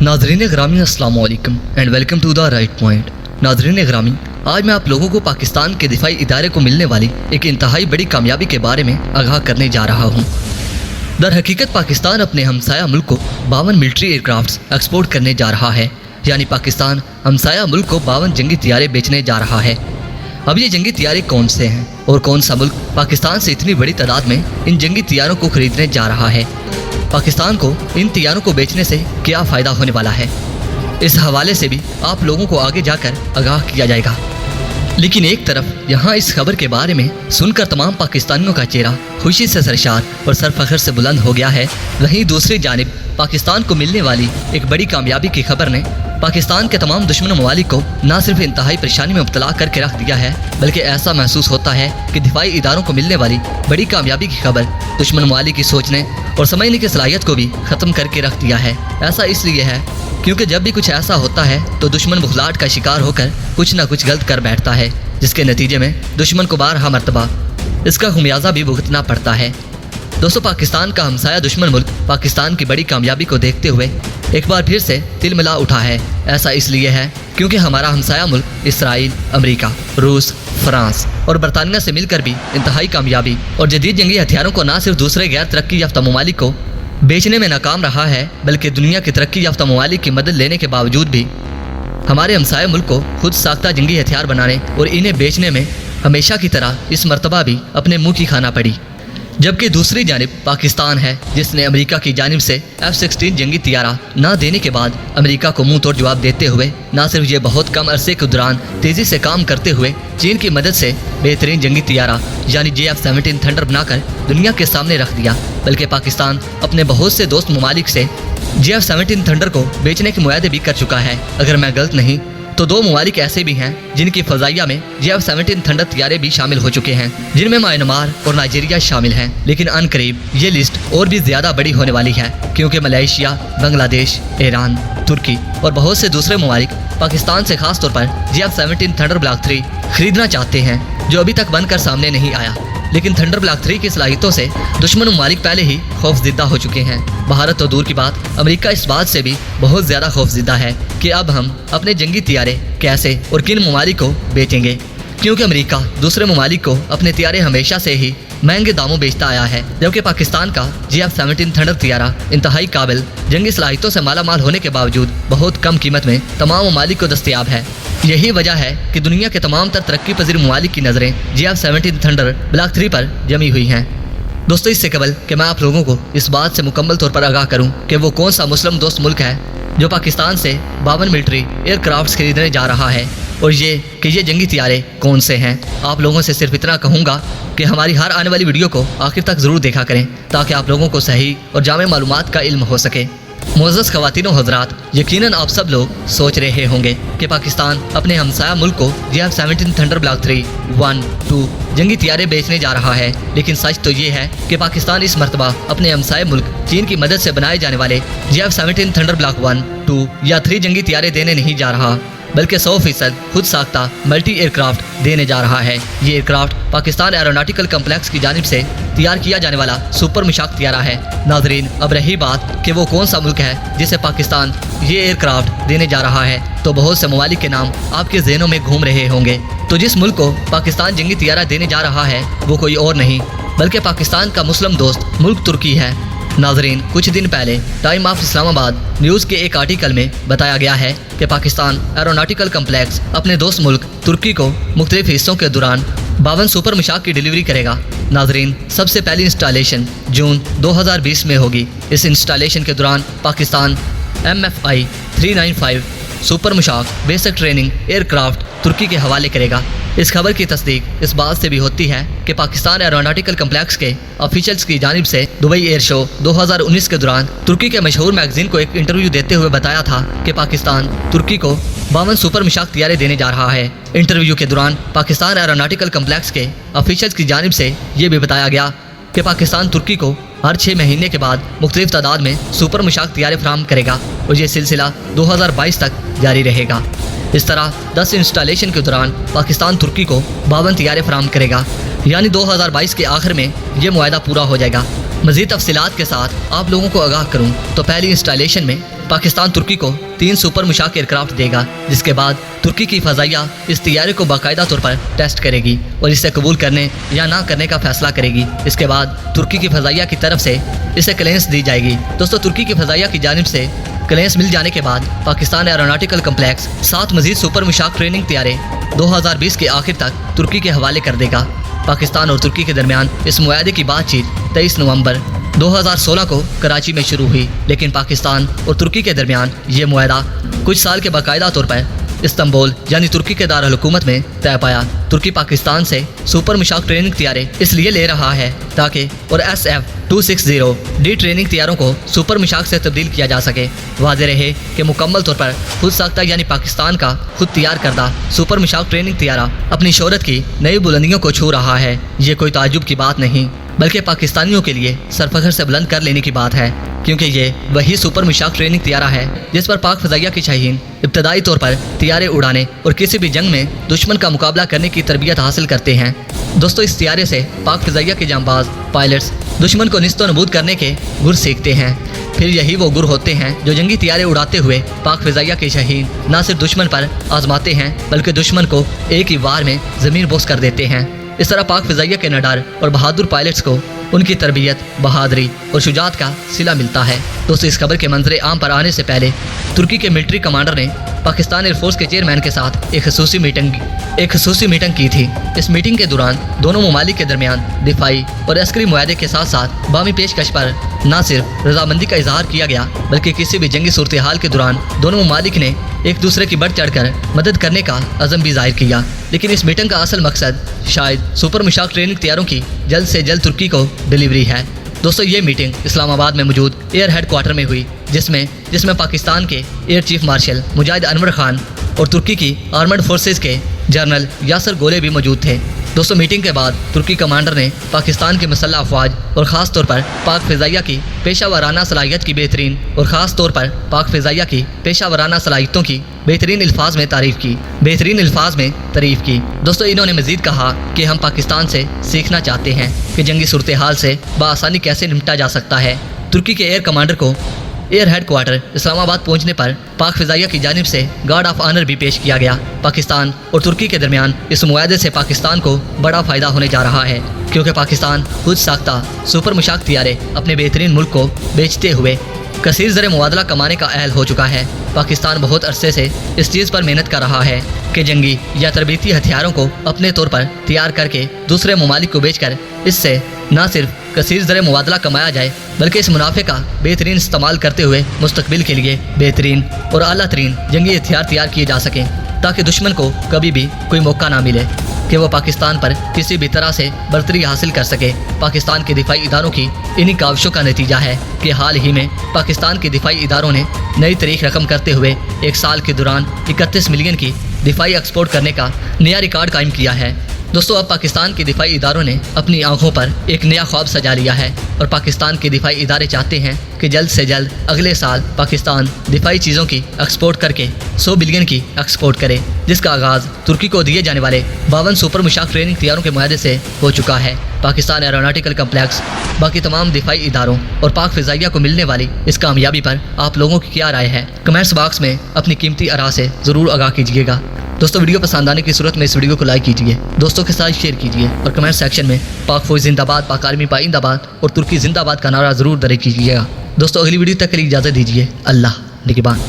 नाजरीन ग्रामी अस्सलाम वालेकुम and welcome to the right point. नाजरीन ग्रामी, आज मैं आप लोगों को पाकिस्तान के दिफाई इदारे को मिलने वाली एक इंतहाई बड़ी कामयाबी के बारे में आगाह करने जा रहा हूँ। दर हकीकत पाकिस्तान अपने हमसाया मुल्क को 52 मिलिट्री एयरक्राफ्ट्स एक्सपोर्ट करने जा रहा है। यानी पाकिस्तान हमसाया मुल्क को 52 जंगी तैयारे बेचने जा रहा है। अब ये जंगी तैयारे कौन से हैं और कौन सा मुल्क पाकिस्तान से इतनी बड़ी तादाद में इन जंगी तैयारों को खरीदने जा रहा है? पाकिस्तान को इन तैयारों को बेचने से क्या फ़ायदा होने वाला है, इस हवाले से भी आप लोगों को आगे जाकर आगाह किया जाएगा। लेकिन एक तरफ यहाँ इस खबर के बारे में सुनकर तमाम पाकिस्तानियों का चेहरा खुशी से सरशार और सरफखर से बुलंद हो गया है, वहीं दूसरी जानिब पाकिस्तान को मिलने वाली एक बड़ी कामयाबी की खबर ने पाकिस्तान के तमाम दुश्मन ममालिक को न सिर्फ इंतहाई परेशानी में मुब्तला करके रख दिया है, बल्कि ऐसा महसूस होता है कि दिफाई इदारों को मिलने वाली बड़ी कामयाबी की खबर दुश्मन ममालिक की सोचने और समझने की सलाहियत को भी ख़त्म करके रख दिया है। ऐसा इसलिए है क्योंकि जब भी कुछ ऐसा होता है तो दुश्मन बुखलाहट का शिकार होकर कुछ न कुछ गलत कर बैठता है, जिसके नतीजे में दुश्मन को बारहा मरतबा इसका खुमियाजा भी भुगतना पड़ता है। दोस्तों, पाकिस्तान का हमसाया दुश्मन मुल्क पाकिस्तान की बड़ी कामयाबी को देखते हुए एक बार फिर से तिलमिला उठा है। ऐसा इसलिए है क्योंकि हमारा हमसाया मुल्क इसराइल, अमेरिका, रूस, फ्रांस और बरतानिया से मिलकर भी इंतहाई कामयाबी और जदीद जंगी हथियारों को न सिर्फ दूसरे गैर तरक्की याफ्ता ममालिक को बेचने में नाकाम रहा है, बल्कि दुनिया की तरक्की याफ्ता ममालिक की मदद लेने के बावजूद भी हमारे हमसाया मुल्क को खुद साख्ता जंगी हथियार बनाने और इन्हें बेचने में हमेशा की तरह इस मरतबा भी अपने मुँह की खाना पड़ी। जबकि दूसरी जानिब पाकिस्तान है जिसने अमेरिका की जानिब से F-16 जंगी तैयारा न देने के बाद अमेरिका को मुंह तोड़ जवाब देते हुए न सिर्फ ये बहुत कम अरसे के दौरान तेज़ी से काम करते हुए चीन की मदद से बेहतरीन जंगी तैयारा यानी JF-17 थंडर बनाकर दुनिया के सामने रख दिया, बल्कि पाकिस्तान अपने बहुत से दोस्त ममालिक से JF-17 थंडर को बेचने के मुआहदे भी कर चुका है। अगर मैं गलत नहीं तो 2 ममालिक ऐसे भी हैं जिनकी फ़ज़ाइया में JF-17 थंडर तैयारे भी शामिल हो चुके हैं, जिनमें म्यांमार और नाइजीरिया शामिल हैं। लेकिन अनकरीब ये लिस्ट और भी ज़्यादा बड़ी होने वाली है, क्योंकि मलेशिया, बांग्लादेश, ईरान, तुर्की और बहुत से दूसरे ममालिक पाकिस्तान से खास तौर पर JF-17 थंडर ब्लॉक 3 खरीदना चाहते हैं, जो अभी तक बनकर सामने नहीं आया। लेकिन थंडर ब्लॉक 3 की सलाहियतों से दुश्मन ममालिक पहले ही खौफज़दा हो चुके हैं। भारत तो दूर की बात, अमेरिका इस बात से भी बहुत ज़्यादा खौफज़दा है कि अब हम अपने जंगी तैयारे कैसे और किन ममालिक को बेचेंगे, क्योंकि अमेरिका दूसरे ममालिक को अपने तैयारे हमेशा से ही महंगे दामों बेचता आया है, जबकि पाकिस्तान का JF-17 थंडर तैयारा इंतहाई काबिल जंगी सलाहियतों से माला माल होने के बावजूद बहुत कम कीमत में तमाम ममालिक को दस्तयाब है। यही वजह है कि दुनिया के तमाम तर तरक्की पजीर ममालिक की नज़रें JF-17 थंडर ब्लॉक 3 पर जमी हुई हैं। दोस्तों, इससे कबल कि मैं आप लोगों को इस बात से मुकम्मल तौर पर आगाह करूं कि वो कौन सा मुस्लिम दोस्त मुल्क है जो पाकिस्तान से 52 मिलिट्री एयरक्राफ्ट्स खरीदने जा रहा है और ये जंगी तैयारे कौन से हैं, आप लोगों से सिर्फ इतना कहूँगा कि हमारी हर आने वाली वीडियो को आखिर तक ज़रूर देखा करें, ताकि आप लोगों को सही और जामे मालूमात का इल्म हो सके। मोअज़्ज़ज़ ख़वातीन और हज़रात, यकीनन आप सब लोग सोच रहे होंगे कि पाकिस्तान अपने हमसाया मुल्क को JF-17 थंडर ब्लॉक 3, 1, 2 जंगी तैयारे बेचने जा रहा है। लेकिन सच तो ये है कि पाकिस्तान इस मरतबा अपने हमसाया मुल्क चीन की मदद से बनाए जाने वाले JF-17 थंडर ब्लॉक 1, 2 या 3 जंगी तैयारे देने नहीं जा रहा, बल्कि 100% खुद साख्ता मल्टी एयरक्राफ्ट देने जा रहा है। ये एयरक्राफ्ट पाकिस्तान एरोनॉटिकल कम्प्लेक्स की जानिब से तैयार किया जाने वाला सुपर मुशाक तैयारा है। नाजरीन, अब रही बात कि वो कौन सा मुल्क है जिसे पाकिस्तान ये एयरक्राफ्ट देने जा रहा है, तो बहुत से ममालिक के नाम आपके ज़हनों में घूम रहे होंगे। तो जिस मुल्क को पाकिस्तान जंगी तैयारा देने जा रहा है वो कोई और नहीं बल्कि पाकिस्तान का मुस्लिम दोस्त मुल्क तुर्की है। नाजरीन, कुछ दिन पहले टाइम ऑफ इस्लामाबाद न्यूज़ के एक आर्टिकल में बताया गया है कि पाकिस्तान एरोनॉटिकल कम्प्लेक्स अपने दोस्त मुल्क तुर्की को मुख्तलिफ हिस्सों के दौरान 52 सुपर मुशाक की डिलीवरी करेगा। नाजरीन, सबसे पहली इंस्टॉलेशन जून 2020 में होगी। इस इंस्टॉलेशन के दौरान Pakistan MFI 395 super Mushshak basic training aircraft तुर्की के हवाले करेगा। इस खबर की तस्दीक इस बात से भी होती है कि पाकिस्तान एरोनॉटिकल कम्प्लेक्स के ऑफिशियल्स की जानिब से दुबई एयर शो 2019 के दौरान तुर्की के मशहूर मैगजीन को एक इंटरव्यू देते हुए बताया था कि पाकिस्तान तुर्की को 52 सुपर मुशाक तैयारे देने जा रहा है। इंटरव्यू के दौरान पाकिस्तान एरोनॉटिकल कम्प्लेक्स के ऑफिशियल्स की जानिब से ये भी बताया गया कि पाकिस्तान तुर्की को हर 6 महीने के बाद मुख्तलिफ तादाद में सुपर मुशाक तैयारे फराहम करेगा और ये सिलसिला 2022 तक जारी रहेगा। इस तरह 10 इंस्टॉलेशन के दौरान पाकिस्तान तुर्की को 52 तैयारे फराहम करेगा, यानी 2022 के आखिर में ये मुआहदा पूरा हो जाएगा। मज़ीद तफसीलात के साथ आप लोगों को आगाह करूँ तो पहली इंस्टॉलेशन में पाकिस्तान तुर्की को 3 सुपर मुशाक एयरक्राफ्ट देगा, जिसके बाद तुर्की की फ़ज़ाइया इस तैयारे को बाकायदा तौर पर टेस्ट करेगी और इसे कबूल करने या ना करने का फैसला करेगी। इसके बाद तुर्की की फ़ज़ाइया की तरफ से इसे क्लेयरेंस दी जाएगी। दोस्तों, तुर्की की फ़ज़ाइया की जानिब से क्लेयरेंस मिल जाने के बाद पाकिस्तान एरोनॉटिकल कम्प्लेक्स 7 मज़ीद सुपर मुशाक ट्रेनिंग तैयारे 2020 के आखिर तक तुर्की के हवाले कर देगा। पाकिस्तान और तुर्की के दरमियान इस मुआहदे की बातचीत 23 नवंबर 2016 को कराची में शुरू हुई, लेकिन पाकिस्तान और तुर्की के दरमियान ये मुआहदा कुछ साल के बाकायदा तौर पर इस्तांबुल यानी तुर्की के दारुल हुकूमत में तय पाया। तुर्की पाकिस्तान से सुपर मुशाक ट्रेनिंग तैयारे इसलिए ले रहा है ताकि और SF-260D ट्रेनिंग तैयारों को सुपर मुशाक से तब्दील किया जा सके। वाज़ेह रहे कि मुकम्मल तौर पर खुद साख्ता यानी पाकिस्तान का खुद तैयार करदा सुपर मुशाक ट्रेनिंग तैयारा अपनी शोहरत की नई बुलंदियों को छू रहा है। ये कोई ताज्जुब की बात नहीं, बल्कि पाकिस्तानियों के लिए सरफखर से बुलंद कर लेने की बात है, क्योंकि ये वही सुपर मुशाक ट्रेनिंग तैयारा है जिस पर पाक फ़ज़ाइया की शाहीन इब्तदाई तौर पर तैयारे उड़ाने और किसी भी जंग में दुश्मन का मुकाबला करने की तरबियत हासिल करते हैं। दोस्तों, इस तैयारे से पाक फ़ज़ाइया के जांबाज पायलट्स दुश्मन को निस्तो नबूद करने के गुर सीखते हैं। फिर यही वो गुर होते हैं जो जंगी तैयारे उड़ाते हुए पाक फ़ज़ाइया के शाहीन न सिर्फ दुश्मन पर आजमाते हैं, बल्कि दुश्मन को एक ही वार में ज़मीन बोस कर देते हैं। इस तरह पाक फ़ज़ाइया के निडर और बहादुर पायलट्स को उनकी तरबियत, बहादुरी और शुजात का सिला मिलता है। दोस्तों, इस खबर के मंजरे आम पर आने से पहले तुर्की के मिलिट्री कमांडर ने पाकिस्तान एयरफोर्स के चेयरमैन के साथ एक खसूसी मीटिंग की थी। इस मीटिंग के दौरान दोनों ममालिक के दरमियान दिफाई और अस्करी मुआहदे के साथ साथ बामी पेशकश पर न सिर्फ रजामंदी का इजहार किया गया, बल्कि किसी भी जंगी सूरत हाल के दौरान दोनों ममालिक ने एक दूसरे की बढ़ चढ़कर मदद करने का अज़म भी ज़ाहिर किया। लेकिन इस मीटिंग का असल मकसद शायद सुपर मुशाक ट्रेनिंग तैयारों की जल्द से जल्द तुर्की को डिलीवरी है। दोस्तों, ये मीटिंग इस्लामाबाद में मौजूद एयर हेडक्वार्टर में हुई, जिसमें पाकिस्तान के एयर चीफ मार्शल मुजाहिद अनवर खान और तुर्की की आर्मर्ड फोर्सेस के जनरल यासर गोले भी मौजूद थे। दोस्तों, मीटिंग के बाद तुर्की कमांडर ने पाकिस्तान के मुसल्लह अफवाज और ख़ास तौर पर पाक फ़ज़ाइया की पेशा वराना सलाहियत की बेहतरीन और ख़ास तौर पर पाक फ़ज़ाइया की पेशा वराना सलाहियतों की बेहतरीन अल्फाज में तारीफ़ की। दोस्तों, इन्होंने मज़ीद कहा कि हम पाकिस्तान से सीखना चाहते हैं कि जंगी सूरत हाल से बआसानी कैसे निपटा जा सकता है। तुर्की के एयर कमांडर को एयर हेडक्वार्टर इस्लामाबाद पहुंचने पर पाक फ़ज़ाइया की जानिब से गार्ड ऑफ ऑनर भी पेश किया गया। पाकिस्तान और तुर्की के दरमियान इस मुआहदे से पाकिस्तान को बड़ा फ़ायदा होने जा रहा है, क्योंकि पाकिस्तान खुद साख्ता सुपर मुशाक तैयारे अपने बेहतरीन मुल्क को बेचते हुए कसीर ज़र मुबादला कमाने का अहल हो चुका है। पाकिस्तान बहुत अरसे से इस चीज़ पर मेहनत कर रहा है कि जंगी या तरबीती हथियारों को अपने तौर पर तैयार करके दूसरे ममालिक को बेचकर इससे न सिर्फ कसीर ज़र मुबादला कमाया जाए, बल्कि इस मुनाफे का बेहतरीन इस्तेमाल करते हुए मुस्तकबिल के लिए बेहतरीन और आला तरीन जंगी हथियार तैयार किए जा सकें, ताकि दुश्मन को कभी भी कोई मौका ना मिले कि वो पाकिस्तान पर किसी भी तरह से बर्तरी हासिल कर सके। पाकिस्तान के दिफाई इदारों की इन्हीं काविशों का नतीजा है कि हाल ही में पाकिस्तान के दिफाई इदारों ने नई तारीख रकम करते हुए एक साल के दौरान 31 मिलियन की दिफाई एक्सपोर्ट करने का नया रिकॉर्ड कायम किया है। दोस्तों, अब पाकिस्तान के दिफाई इदारों ने अपनी आंखों पर एक नया ख्वाब सजा लिया है और पाकिस्तान के दिफाई इदारे चाहते हैं कि जल्द से जल्द अगले साल पाकिस्तान दिफाई चीज़ों की एक्सपोर्ट करके 100 बिलियन की एक्सपोर्ट करे, जिसका आगाज़ तुर्की को दिए जाने वाले 52 सुपर मुशाक ट्रेनिंग तैयारों के मुआहदे से हो चुका है। पाकिस्तान एरोनॉटिकल कम्प्लेक्स, बाकी तमाम दिफाई इदारों और पाक फ़ज़ाइया को मिलने वाली इस कामयाबी पर आप लोगों की क्या राय है? कमेंट्स बॉक्स में अपनी कीमती आरा से ज़रूर आगाह कीजिएगा। दोस्तों, वीडियो पसंद आने की सूरत में इस वीडियो को लाइक कीजिए, दोस्तों के साथ शेयर कीजिए और कमेंट सेक्शन में पाक फ़ौज जिंदाबाद, पाक आर्मी पाइंदाबाद और तुर्की जिंदाबाद का नारा ज़रूर दर्ज कीजिएगा। दोस्तों, अगली वीडियो तक के लिए इजाज़त दीजिए। अल्लाह निगहबान।